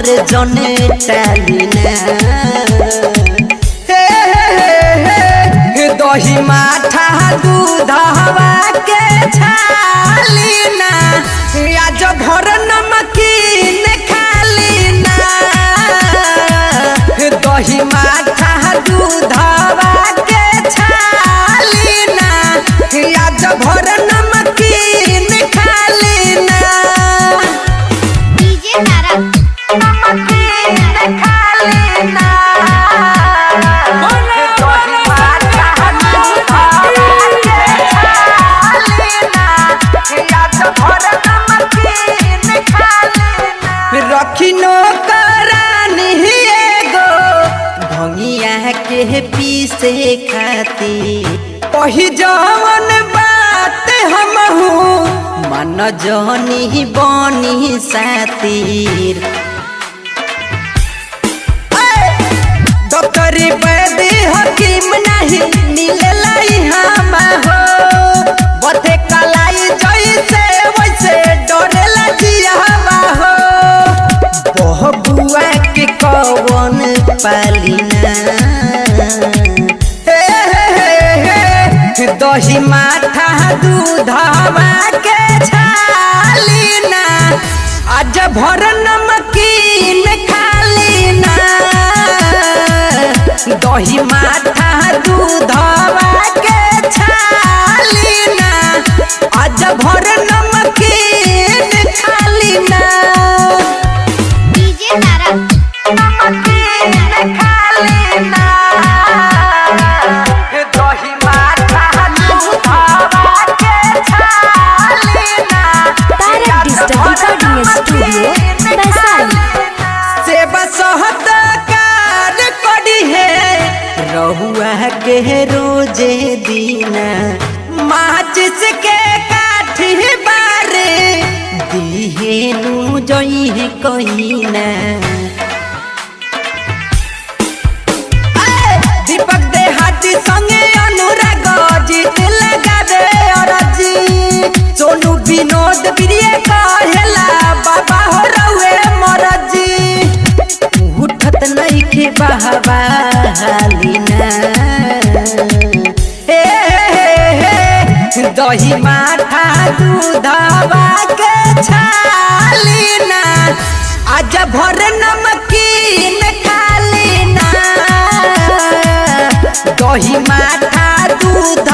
हमर जने टालिना दही माठा दूधवा के छालिना आज भर नमकीन खालिना दही माठा दूधवा के छालिना आज भर नमकीन खालिना डीजे तारा नमकीन खालिना रखिनो करानी एगो भंगिया के पीसे खाती कही जवन बात हमहू मन जनी बनी सातिर डॉक्टर वैद्य हकीम नहीं मिलेला हम हो बथे कलाई जैसे वैसे डरेला जियावा हो बहबुआ के कवन पालिना दही माठा दूधवा के छालिना आज भर नमकीन खालिना दही माठा दूधवा के छालिना आज भर नमकीन खालिना डीजे तारा नमकीन खालिना दही माठा दूधवा के छालिना तारा डिजिटल रिकॉर्डिंग स्टूडियो वैशाली सेवा सहतकार करी है रहुआ के रोजे दीना माचिस के काठी बारे दिहेनु जई है कहीना दीपक दे हाथी संगे अनुराग जीत लगा दे अरजी सोनू विनोद प्रिय कहेला बाबा हो रहुए मरजी उठत नहीं के बहवा हालिना दही माठा दूधवा के छालिना आज भर नमकीन खालिना दही माठा दूध